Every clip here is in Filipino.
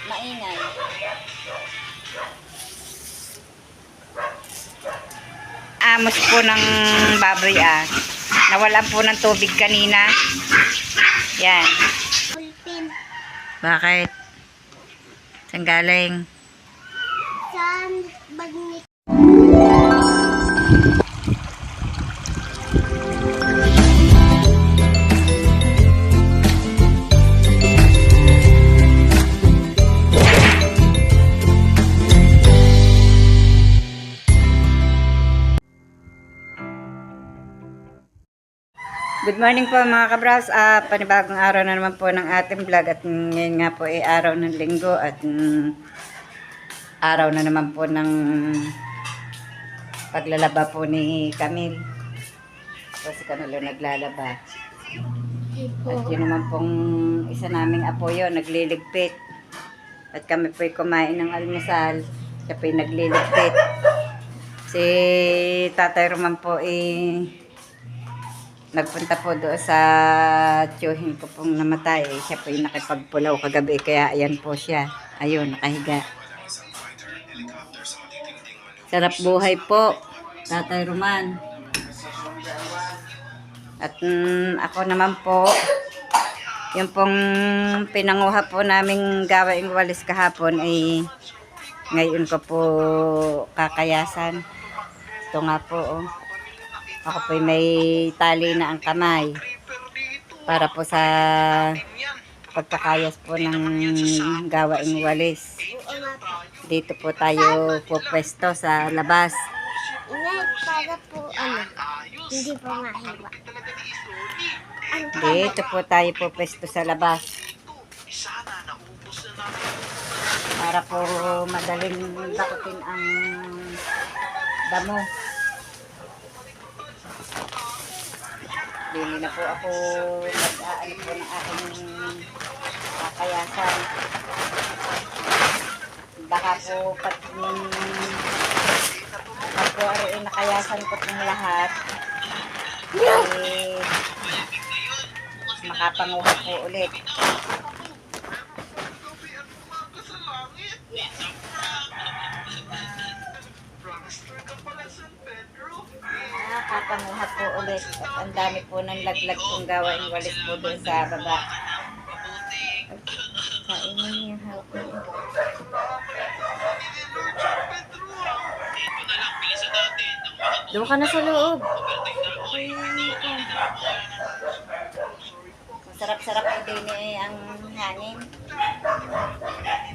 Maingay. Amos po ng baboy Nawalan po ng tubig kanina. Yan. Bakit? Saan galing? Saan bagni? Good morning po mga kabras. Panibagong araw na naman po ng ating vlog at ngayon nga po ay araw ng linggo at araw na naman po ng paglalaba po ni Camille. So si Camille naglalaba. At yun naman pong isa naming apo yun, nagliligpit. At kami po ay kumain ng almusal. Siya po ay nagliligpit. Si Tatay Roman po ay nagpunta po doon sa tiyuhin ko pong namatay. Siya po yung nakipagpulaw kagabi. Kaya ayan po siya. Ayun, nakahiga. Sarap buhay po, Tatay Roman. At ako naman po, yung pong pinanguha po naming gawaing walis kahapon ay ngayon ko po kakayasan. Ito nga po, oh. Ako po may tali na ang kamay para po sa pagkakayas po ng gawaing walis. Dito po tayo pupwesto sa labas. Para po hindi pa mahiwa. Dito po tayo pupwesto sa labas. Para po madaling bakutin ang damo. Hindi na po ako mag-aano po ng aking kakayasan. Baka po pag po ay nakayasan ko itong lahat, makapanguha po ulit. Kapanguha po ulit. At ang dami po ng laglag kong gawain walis po doon sa baba. Kainin niya hapon. Doon ka na sa loob. Masarap-sarap po din ang hangin.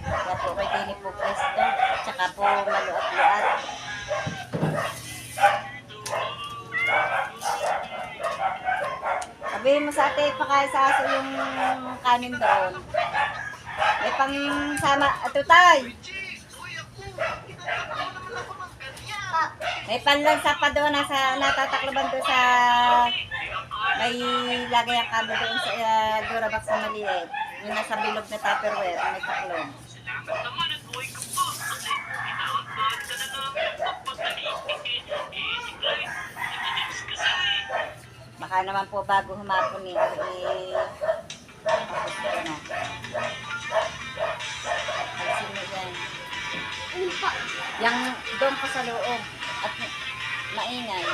Kaya po kayo din po pwesto. Tsaka po maluat-luat. Sabihin mo sa ate, pakain sa aso yung kanin doon. May pang sama, atutay. May panlansa pa doon, natatakloban doon sa, may lagay ang kado doon sa Durabox na maliit. Yung nasa bilog na Tupperware, may taklong. Baka naman po bago humapon ni tapos ko na. Ayusin mo yan. Yang doon ko sa loob at maingay.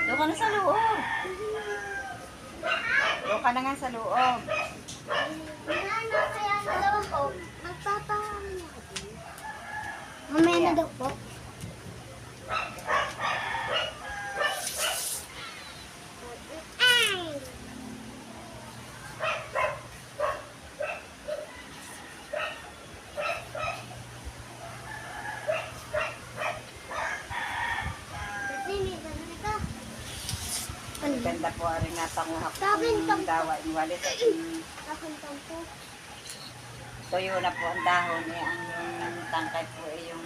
Doon ka na sa loob. Doon ka na nga sa loob. Kaya sa loob po, magpapahamon ako. Mamaya na daw po. Ang ganda po rin napanguha ko ng gawain walis at tuyo na po ang dahon ang tangkay po yung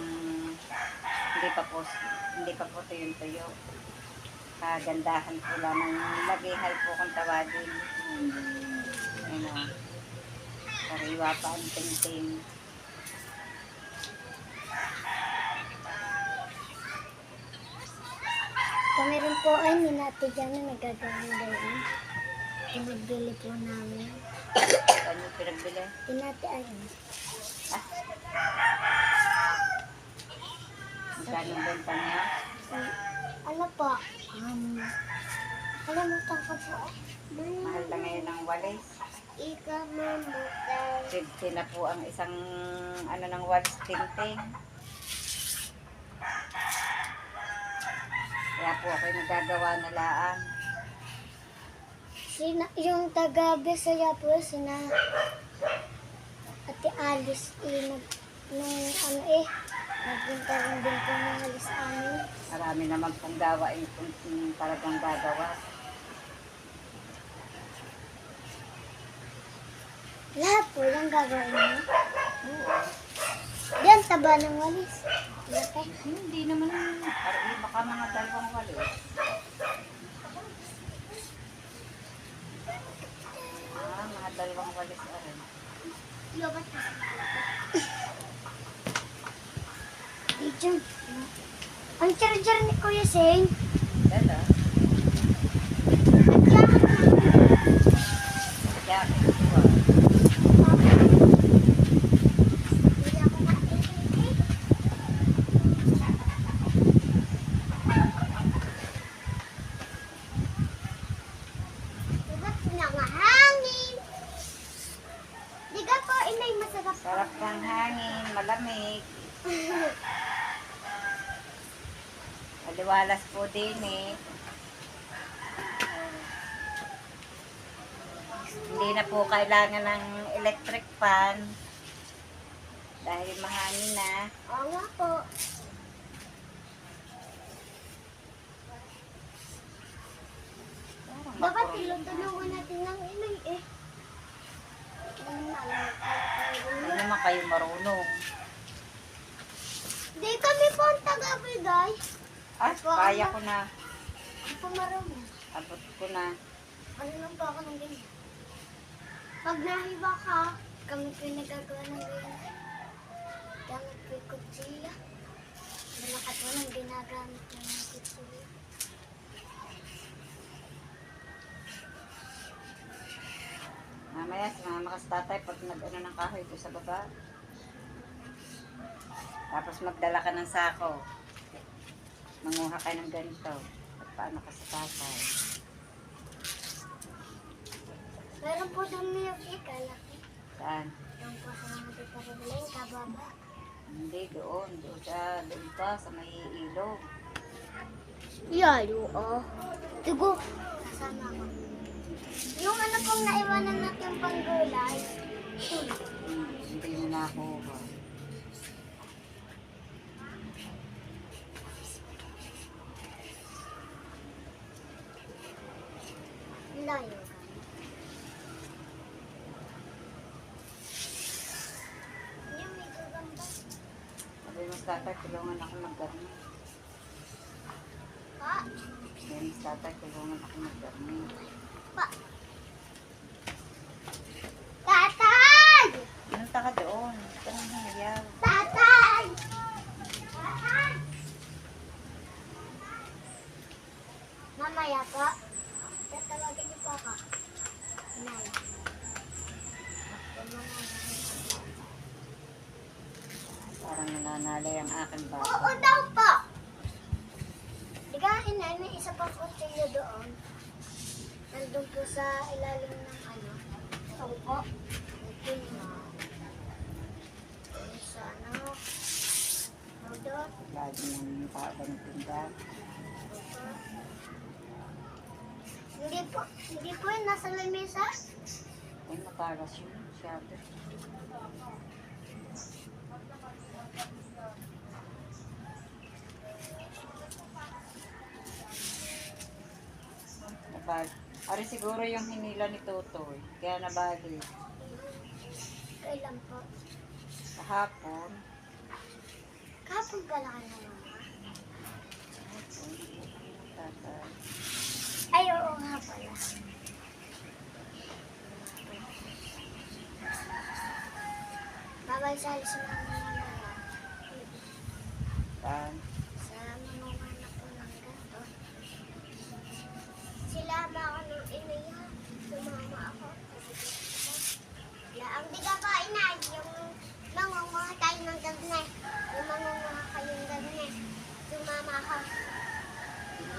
hindi pa po tuyo. Kagandahan po lamang lagihay po kung tawagin. Kariwa pa ang ting-ting. Kami rin po ay ninati dyan na nagagawin ganyan. Pinagbili po namin. Ano pinagbili? Tinati ayun. Magkano ang benta niya? Ano po? Kalimutan ko po. Mahal na ngayon ang walis. Ika mamutay. 50 na po ang isang ano ng walis tingting. Kaya po ako'y nagagawa na laang. Yung taga Bisaya po, sina Ate Alice, nagpunta rin din po ng alis sa amin. Marami naman pong gawain kung talagang gagawa. Lahat po yung gagawin mo. Diyan, taba ng walis. Laki. Hindi naman, baka mga dalawang walis. Mga dalawang walis rin. Lobat ka. Diyan. Ang charger ni Kuya Seng. Dala. Kaya, ito sarap ng hangin, malamig. Maliwalas po din eh. Hindi na po kailangan ng electric fan. Dahil mahangin na. Oo nga po. Dapat tulungan natin ng inay eh. Hindi naman kayo marunong. Di kami po ang taga-bigay. Kaya ko na. Hindi po marunong. Abot ko na. Ano lang po ako ng ganyan. Pag nahiba ka, kami po yung nagagawa ng ganyan. Gamit po yung kutsila. Malakat po nang ginagamit ng kutsila. Mamaya, sumama ka sa tatay pag nag-ano ng kahoy ko sa baba. Tapos magdala ka ng sako. Manguha ka ng ganito. At paano ka sa tatay. Meron po doon yung ikalaki. Saan? Yung po sa mga titarilay, kababa. Hindi, doon. Doon ka sa may ilog. Yayo, oh. Tigo. Kasama ko. Yung ano pong naiwanan natin yung panggulay. Hindi mo nakuha. Layo ka. Yung may gagamba. Sabi mo sa tatay, tulungan ako mag-garni. Pa. Sabi mo sa tatay, tulungan ako mag-garni. Pa. Tatay! Punta ka doon. Ito nang hinayaw. Tatay! Tatay! Mamaya po. Tatawagin niyo po ako. Nay. Parang nananalay ang aking bata. Oo daw po. Ligahin na, may isa pang kutsilyo doon. Nandun po sa ilalim ng ano. Opo. Ito na. Sa ano. Doon. Lagi ng tao ba ng tindahan. Hindi po yun, nasa lamesa. Ay, mataras yun. Siyado. Nabag. Ari siguro yung hinila ni Totoy. Kaya nabali. Kailan po? Kahapon. Kapag pala ka naman. Tatay. Ay, oo nga pala. Babay sa alis na naman. Saan? Sa manungan na po ng gato.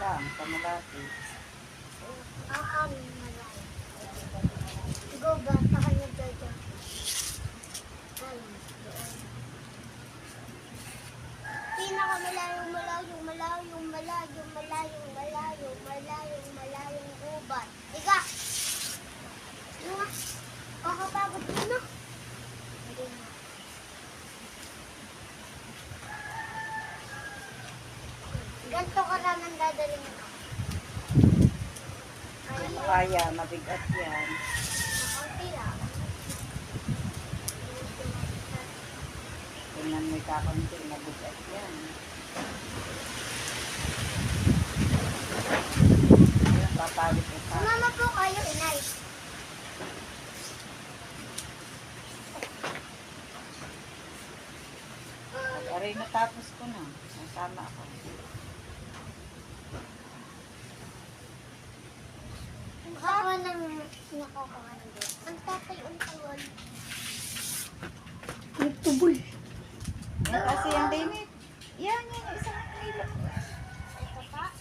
lang, sa malapit. Ang aming malayo. Go ba? Taka niya dyan. Pinakamalayo, malayong gubat. Ika! Ano? Kakapagod mo na. Hindi na. Ganto ka naman dadalhin mo. Kaya, mabigat yan. Nakaunti lang. Tingnan mo kakunti, mabigat yan. Ayan, papalit mo pa. Sumama po kayo, inay. Aray, natapos ko na. Nasama ako. Kawa ng nakakawa ng doon. Ang tatay ang tawal. Nagtubol. Yan kasi yung limit. Yan, isang kilo. Ito pa?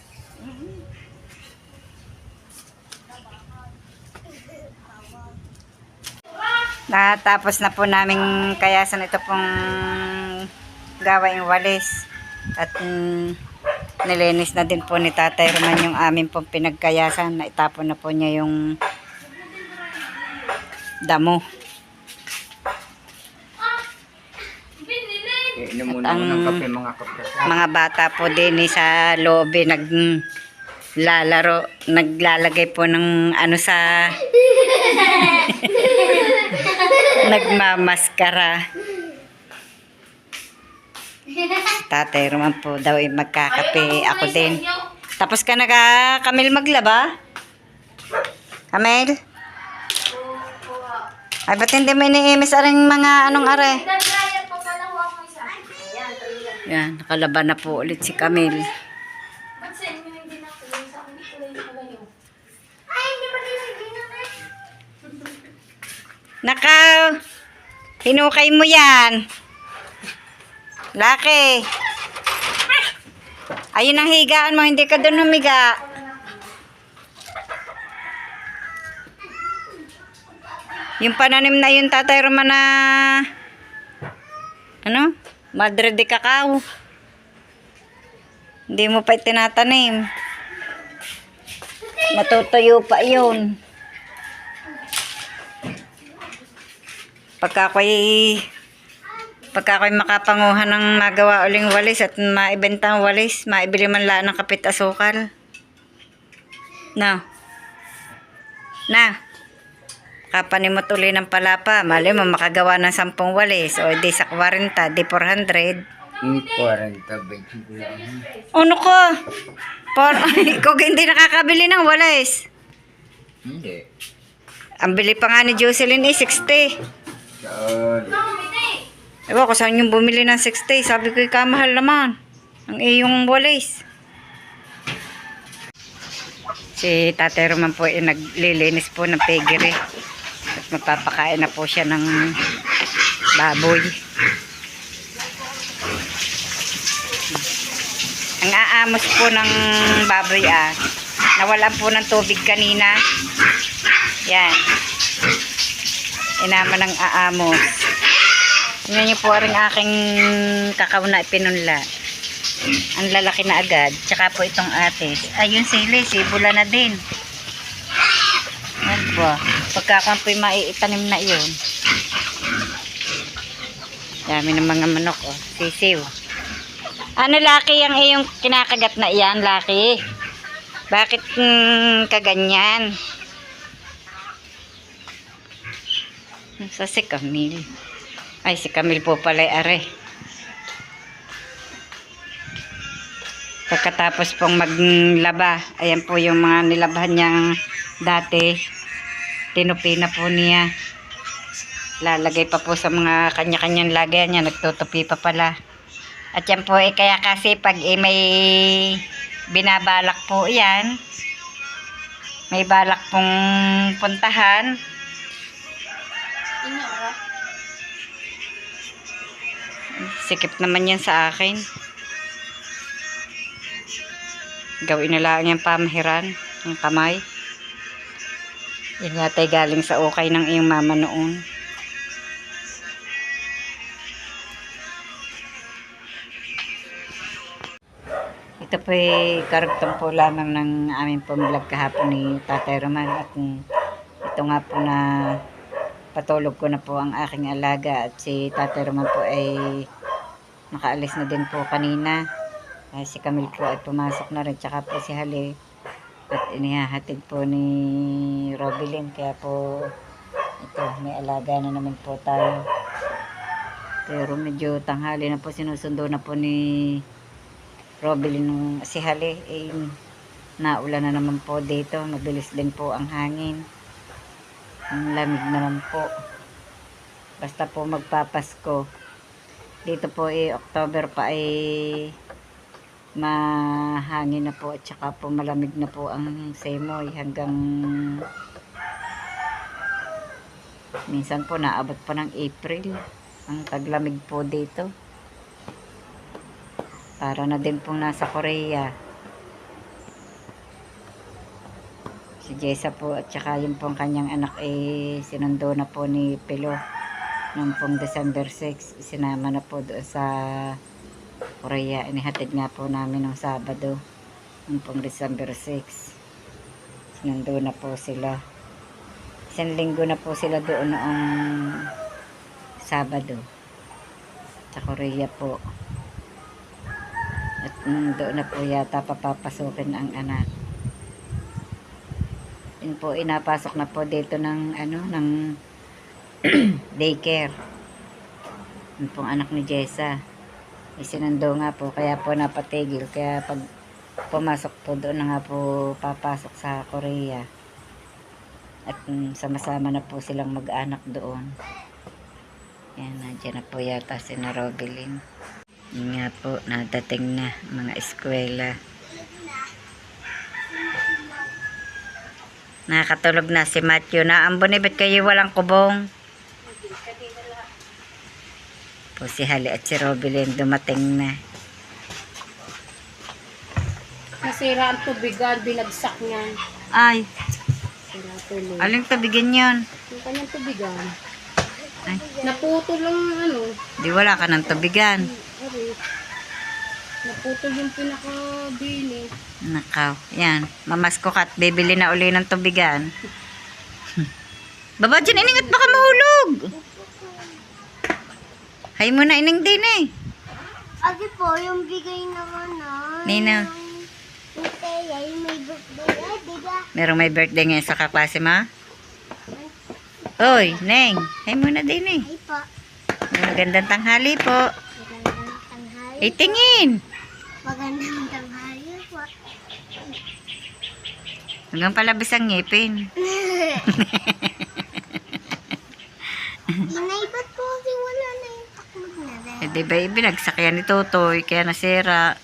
Natapos na po namin kayasan ito pong gawaing walis. At nilinis na din po ni Tatay Roman yung amin pong pinagkayasan. Naitapon na po niya yung damo. Inom muna ako ng kape mga kapatid. Mga bata po din sa loob naglalaro, naglalagay po ng ano sa nagmamaskara. Tatay Roman po daw magkakape, ako din. Tapos ka na ka, Kamil, maglaba? Kamil? Ay, ba't hindi mo iniimis aring mga anong are? Yan, nakalaba na po ulit si Kamil. Nakaw! Hinukay mo yan. Laki. Ayun ang higaan mo, hindi ka doon humiga. Yung pananim na yun, Tatay Roman, na ano? Madre de cacao. Hindi mo pa itinatanim. Matutuyo pa yun. Pagka ako'y makapanguhan ng magawa uling walis at maibenta ang walis, maibili man lang ng kapit asukal. Na. Kapanimot uli ng palapa, mali mo makagawa ng 10 walis, o di sa 40, di 400. 40, 20 lang. Ano ko? Ikaw hindi nakakabili ng walis. Hindi. Ang bili pa nga ni Jocelyn 60. Saan? Ewan ko saan yung bumili ng 60. Sabi ko, kamahal naman ang iyong walis. Si Tatay Roman po naglilinis po ng piggery. At magpapakain na po siya ng baboy. Ang aamos po ng baboy nawalan po ng tubig kanina. Yan. Inama ng aamos. Tingnan niyo po rin aking kakao na ipinunla. Ang lalaki na agad. Tsaka po itong atis. Ayun sili, sibula na din. Yan po. Pagkakan po'y maiitanim na iyon. Dami ng mga manok, oh. Sisiw. Ano, Laki, ang iyong kinakagat na iyan, Laki? Bakit kaganyan? Sa si Camille. Ay, si Camille po pala are. Pagkatapos pong maglaba, ayan po yung mga nilabahan niyang dati. Tinupi na po niya. Lalagay pa po sa mga kanya-kanyang lagayan niya. Nagtutupi pa pala. At yan po kaya kasi pag may binabalak po yan, may balak pong puntahan. Sikip naman yan sa akin. Gawin na lang yung pamahiran, yung kamay. Yan yata'y galing sa ukay ng iyong mama noon. Ito po ay karugtong po lamang ng aming vlog kahapon ni Tatay Roman. At ito nga po na patulog ko na po ang aking alaga. At si Tatay Roman po ay nakaalis na din po kanina. Si Camille po ay pumasok na rin. Tsaka po si Hale. At inihahatid po ni Robilyn. Kaya po ito, may alaga na naman po tayo. Pero medyo tanghali na po, sinusundo na po ni Robilyn nung si Hale. Naulan na naman po dito. Mabilis din po ang hangin. Ang lamig naman po. Basta po magpapasko. Dito po October pa mahangin na po at saka po malamig na po ang semoy hanggang minsan po naabot pa ng April ang taglamig po dito, para na din pong nasa Korea. Si Jessa po at saka yung pong kanyang anak sinundo na po ni Pilo noong pong December 6. Sinama na po doon sa Korea. Inihatid nga po namin ng Sabado noong pong December 6. Sinundo na po sila. Isang linggo na po sila doon noong Sabado sa Korea po. At doon na po yata papapasukin ang anak. Yun po, inapasok na po dito ng ng daycare. Yun pong anak ni Jessa. Isinundo nga po, kaya po napatigil. Kaya pag pumasok po doon na nga po papasok sa Korea. At sama-sama na po silang mag-anak doon. Yan, nandiyan na po yata si na Robilyn. Yun nga po, nadating na mga eskwela. Nakatulog na si Matthew. Naambon ba't kayo walang kubong? Po si Hale at si Robilyn dumating na. Nasira ang tubigan, binagsak niya. Ay, Sira tuloy. aling tabigan yun? Yung kanyang tubigan. Ay, Naputol lang di wala ka ng tabigan. Ari. Naputol yung pinakabili. Nakaw, yan. Mamasko ka at bibili na uli ng tubigan. Baba dyan, iningat baka mahulog. Hay mo na ining din Ate po, yung bigay naman Nina, yung Teya, yung may birthday. Diba? merong may birthday ngayon sa kaklase mo? Oy, Neng, hay mo na din Ay po, Magandang tanghali po. magandang tanghali. Ay, tingin. Magandang tanghali po. Hanggang palabas ang ngipin. Inay, ba't po kasi wala na yung takmag na rin? Eh, di ba ibinagsak yan ni Totoy, kaya nasira.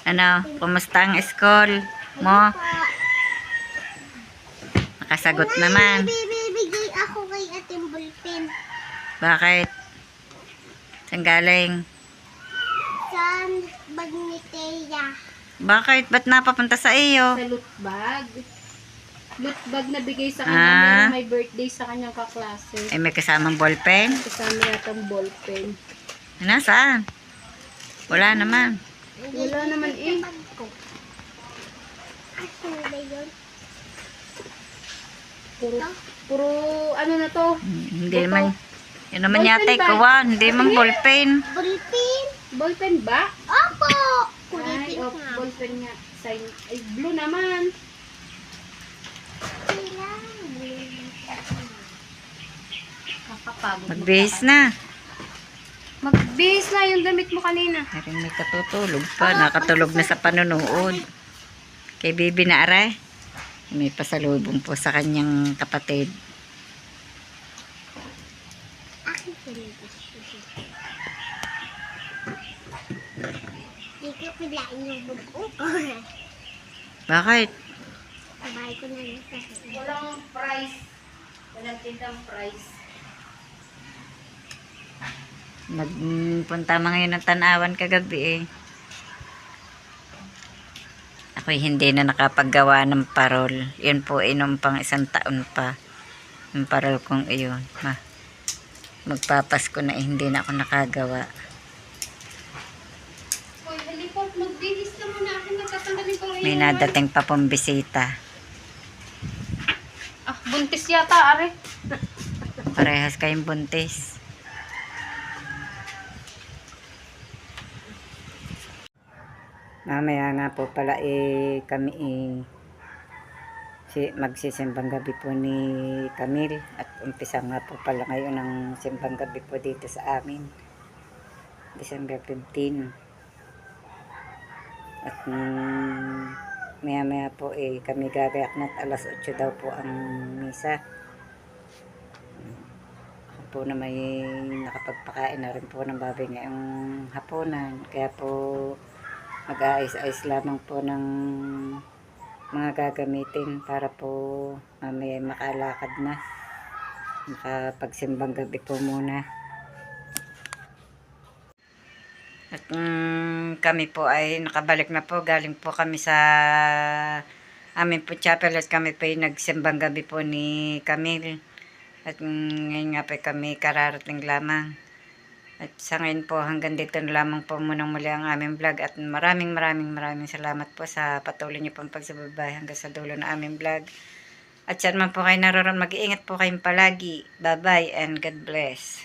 Ano, kumusta ang school mo? Nakasagot naman. Bibigay ako kay ating ballpen. Bakit? Saan galing? Sa bag ni Teya. Bakit? Ba't napapunta sa iyo? Sa loot bag. Loot bag na bigay sa Ah. kanya. Meron may birthday sa kanyang kaklase. Eh, may kasamang ballpen? Kasama yata ang ballpen. Nasaan? Wala naman. Wala naman eh. Bag ko. Asan ba yun? Puro ano na to? Hindi naman. Yun naman Ballpen yata ba? ikawan. Hindi naman ballpen. Ballpen? Ballpen ba? Opo! Ay, Kulipin oh, nga. ballpen nga. Sign. Ay, blue naman. Kakapagod. Magbihis na. Magbihis na yung damit mo kanina. Parang may katutulog pa. Nakatulog na sa panonood. Kay Bibi na aray. May pasalubong po sa kanyang kapatid. Akin kulipin. Hindi ko pilain yung buko ko. Bakit? Sabay ko na yung sasabihin. Walang price. Walang tindang price. Nagpunta mga ngayon ng Tanawan kagabi eh. Ako'y hindi na nakapaggawa ng parol. Yun po inom pang 1 taon pa. Yung parol kong iyon. Magpapasko na hindi na ako nakagawa. Hoy, halipot, magbihis na muna ako. Nagtatanggalin ko ngayon. May nadating pa pong bisita. Ah, buntis yata, are. Parehas kayong buntis. Mamaya nga po pala kami magsisimbang gabi po ni Camille at umpisa nga po pala ngayon ang simbang gabi po dito sa amin. December 15. At maya po kami gagayak na at alas 8 daw po ang misa. Ako po na may nakapagpakain na rin po ng baboy ngayong hapunan. Kaya po mag-aayos-ayos lamang po ng mga gagamitin para po mamaya makalakad na. Makapagsimbang gabi po muna. At kami po ay nakabalik na po. Galing po kami sa amin po chapel at kami po ay nagsimbang gabi po ni Camille. At ngayon nga po kami kararating lamang. At sa ngayon po hanggang dito na lamang po muna muli ang aming vlog. At maraming salamat po sa patuloy niyo pong pagsubaybay hanggang sa dulo na aming vlog. At saan man po kayo naroon, mag-iingat po kayong palagi. Bye bye and God bless.